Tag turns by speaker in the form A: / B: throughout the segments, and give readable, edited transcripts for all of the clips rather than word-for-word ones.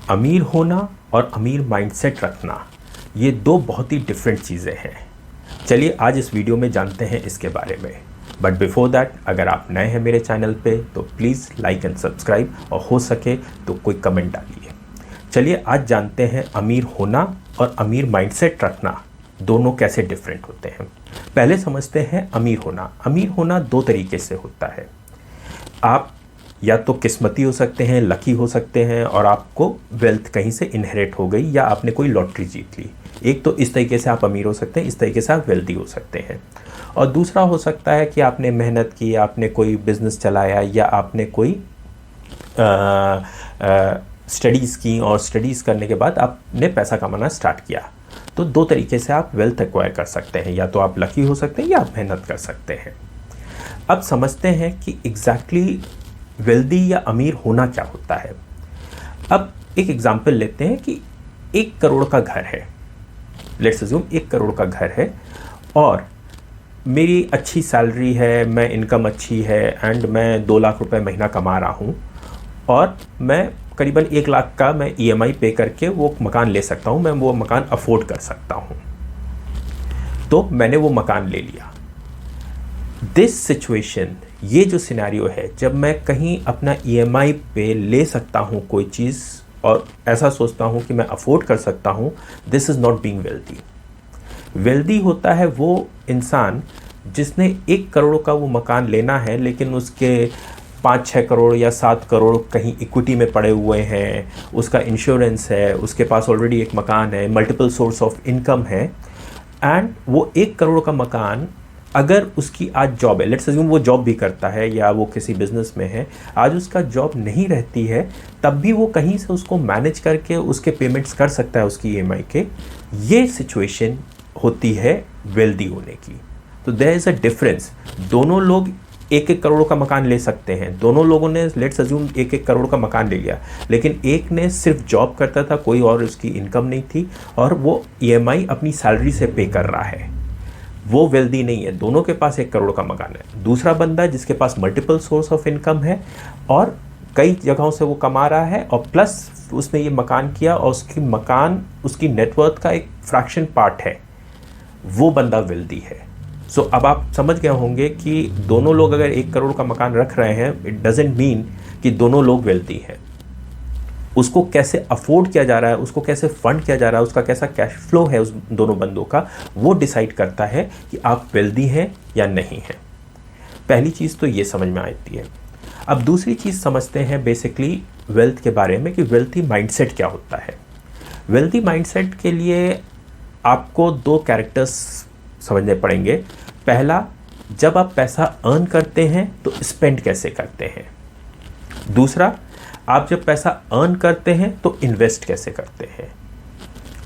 A: अमीर होना और अमीर माइंडसेट रखना, ये दो बहुत ही डिफरेंट चीज़ें हैं। चलिए आज इस वीडियो में जानते हैं इसके बारे में। बट बिफोर दैट, अगर आप नए हैं मेरे चैनल पे तो प्लीज़ लाइक एंड सब्सक्राइब, और हो सके तो कोई कमेंट डालिए। चलिए आज जानते हैं अमीर होना और अमीर माइंडसेट रखना दोनों कैसे डिफरेंट होते हैं। पहले समझते हैं अमीर होना। अमीर होना दो तरीके से होता है। आप या तो किस्मती हो सकते हैं, लकी हो सकते हैं, और आपको वेल्थ कहीं से इनहेरिट हो गई या आपने कोई लॉटरी जीत ली। एक तो इस तरीके से आप अमीर हो सकते हैं, इस तरीके से आप वेल्दी हो सकते हैं। और दूसरा हो सकता है कि आपने मेहनत की, आपने कोई बिजनेस चलाया, या आपने कोई स्टडीज़ की, और स्टडीज़ करने के बाद आपने पैसा कमाना स्टार्ट किया। तो दो तरीके से आप वेल्थ एक्वायर कर सकते हैं, या तो आप लकी हो सकते हैं या आप मेहनत कर सकते हैं। अब समझते हैं कि एग्जैक्टली वेल्दी या अमीर होना क्या होता है। अब एक एग्जांपल लेते हैं कि 1 करोड़ का घर है। लेट्स अज्यूम 1 करोड़ का घर है और मेरी अच्छी सैलरी है, मैं इनकम अच्छी है, एंड मैं 2 लाख रुपए महीना कमा रहा हूँ, और मैं करीबन 1 लाख का मैं EMI पे करके वो मकान ले सकता हूँ, मैं वो मकान अफोर्ड कर सकता हूँ। तो मैंने वो मकान ले लिया। दिस सिचुएशन, ये जो सिनेरियो है, जब मैं कहीं अपना EMI पे ले सकता हूँ कोई चीज़ और ऐसा सोचता हूँ कि मैं अफोर्ड कर सकता हूँ, this is not being wealthy. Wealthy होता है वो इंसान जिसने 1 करोड़ का वो मकान लेना है, लेकिन उसके 5-6 करोड़ या 7 करोड़ कहीं इक्विटी में पड़े हुए हैं, उसका इंश्योरेंस है, उसके पास ऑलरेडी एक मकान है, मल्टीपल सोर्स ऑफ इनकम है, एंड वो 1 करोड़ का मकान, अगर उसकी आज जॉब है, लेट्स अज्यूम वो जॉब भी करता है या वो किसी बिजनेस में है, आज उसका जॉब नहीं रहती है, तब भी वो कहीं से उसको मैनेज करके उसके पेमेंट्स कर सकता है उसकी EMI के। ये सिचुएशन होती है वेल्दी होने की। तो देयर इज़ अ डिफरेंस। दोनों लोग 1-1 करोड़ का मकान ले सकते हैं, दोनों लोगों ने लेट्स अज्यूम 1-1 करोड़ का मकान ले लिया, लेकिन एक ने सिर्फ जॉब करता था, कोई और उसकी इनकम नहीं थी, और वो EMI अपनी सैलरी से पे कर रहा है, वो वेल्दी नहीं है। दोनों के पास 1 करोड़ का मकान है। दूसरा बंदा जिसके पास मल्टीपल सोर्स ऑफ इनकम है और कई जगहों से वो कमा रहा है, और प्लस उसने ये मकान किया और उसकी मकान उसकी नेटवर्थ का एक फ्रैक्शन पार्ट है, वो बंदा वेल्दी है। सो अब आप समझ गए होंगे कि दोनों लोग अगर 1 करोड़ का मकान रख रहे हैं, इट डजेंट मीन कि दोनों लोग वेल्दी हैं। उसको कैसे अफोर्ड किया जा रहा है, उसको कैसे फंड किया जा रहा है, उसका कैसा कैश फ्लो है उस दोनों बंदों का, वो डिसाइड करता है कि आप वेल्दी हैं या नहीं हैं। पहली चीज़ तो ये समझ में आती है। अब दूसरी चीज़ समझते हैं बेसिकली वेल्थ के बारे में, कि वेल्थी माइंडसेट क्या होता है। वेल्थी माइंडसेट के लिए आपको 2 कैरेक्टर्स समझने पड़ेंगे। पहला, जब आप पैसा अर्न करते हैं तो स्पेंड कैसे करते हैं। दूसरा, आप जब पैसा अर्न करते हैं तो इन्वेस्ट कैसे करते हैं।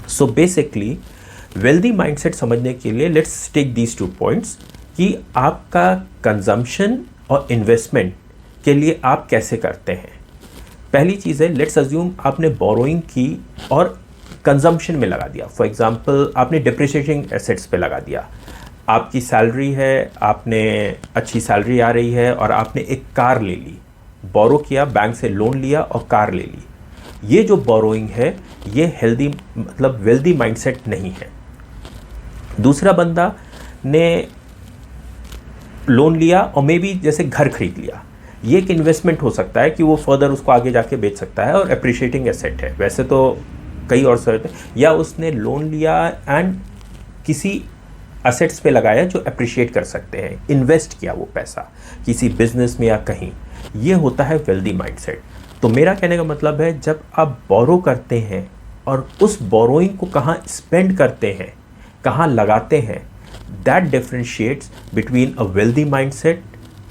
A: सो बेसिकली वेल्दी माइंडसेट समझने के लिए लेट्स टेक दीज 2 पॉइंट्स, कि आपका कंजम्पशन और इन्वेस्टमेंट के लिए आप कैसे करते हैं। पहली चीज़ है, लेट्स अज्यूम आपने बोरोइंग की और कंजम्पशन में लगा दिया। फॉर एग्जांपल आपने डिप्रिशिएटिंग एसेट्स पे लगा दिया। आपकी सैलरी है, आपने अच्छी सैलरी आ रही है, और आपने एक कार ले ली, बोरो किया, बैंक से लोन लिया और कार ले ली। ये जो बोरोइंग है, ये हेल्दी मतलब वेल्दी माइंडसेट नहीं है। दूसरा बंदा ने लोन लिया और मे बी जैसे घर खरीद लिया, ये एक इन्वेस्टमेंट हो सकता है कि वो फर्दर उसको आगे जाके बेच सकता है और एप्रिशिएटिंग एसेट है। वैसे तो कई और सर्ट, या उसने लोन लिया एंड किसी एसेट्स पे लगाया जो एप्रिशिएट कर सकते हैं, इन्वेस्ट किया वो पैसा किसी बिजनेस में या कहीं, ये होता है वेल्दी माइंडसेट। तो मेरा कहने का मतलब है, जब आप बोरो करते हैं और उस बोरोइंग को कहाँ स्पेंड करते हैं, कहाँ लगाते हैं, that differentiates between a wealthy mindset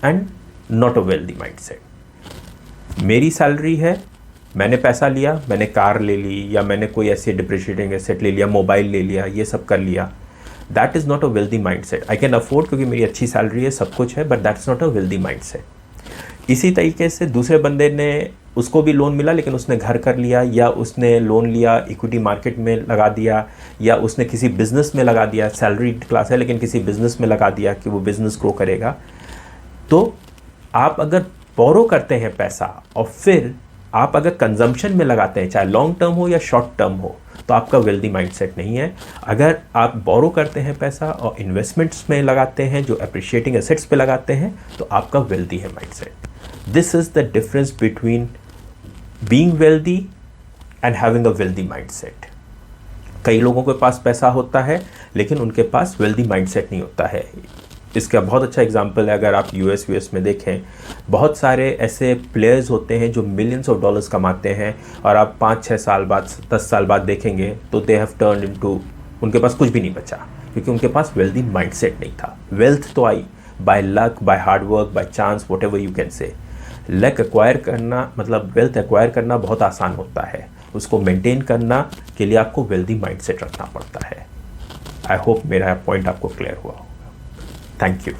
A: and not a wealthy mindset. मेरी सैलरी है, मैंने पैसा लिया, मैंने कार ले ली, या मैंने कोई ऐसे डिप्रिशिएटिंग एसेट ले लिया, मोबाइल ले लिया, ये सब कर लिया, that is not a wealthy mindset. I can afford क्योंकि मेरी अच्छी सैलरी है, सब कुछ है, but that's not a wealthy mindset. इसी तरीके से दूसरे बंदे ने, उसको भी लोन मिला लेकिन उसने घर कर लिया, या उसने लोन लिया इक्विटी मार्केट में लगा दिया, या उसने किसी बिजनेस में लगा दिया, सैलरी क्लास है लेकिन किसी बिजनेस में लगा दिया कि वो बिजनेस ग्रो करेगा। तो आप अगर बोरो करते हैं पैसा और फिर आप अगर कंजम्पशन में लगाते हैं, चाहे लॉन्ग टर्म हो या शॉर्ट टर्म हो, तो आपका वेल्दी माइंडसेट नहीं है। अगर आप बोरो करते हैं पैसा और इन्वेस्टमेंट्स में लगाते हैं, जो अप्रिशिएटिंग एसेट्स पे लगाते हैं, तो आपका वेल्दी है mindset. This is the difference between being wealthy and having a wealthy mindset. कई लोगों के पास पैसा होता है लेकिन उनके पास वेल्दी माइंडसेट नहीं होता है। इसका बहुत अच्छा एग्जांपल है, अगर आप यूएस में देखें, बहुत सारे ऐसे प्लेयर्स होते हैं जो मिलियंस ऑफ डॉलर्स कमाते हैं, और आप 5-6 साल बाद, 10 साल बाद देखेंगे तो दे हैव टर्न्ड इनटू, उनके पास कुछ भी नहीं बचा, क्योंकि उनके पास वेल्दी माइंडसेट नहीं था। वेल्थ तो आई by luck, by hard work, by chance, whatever you can say. Luck acquire करना, मतलब वेल्थ एक्वायर करना बहुत आसान होता है, उसको मेंटेन करना के लिए आपको वेल्दी माइंडसेट रखना पड़ता है। आई होप मेरा पॉइंट आपको क्लियर हुआ होगा। Thank you.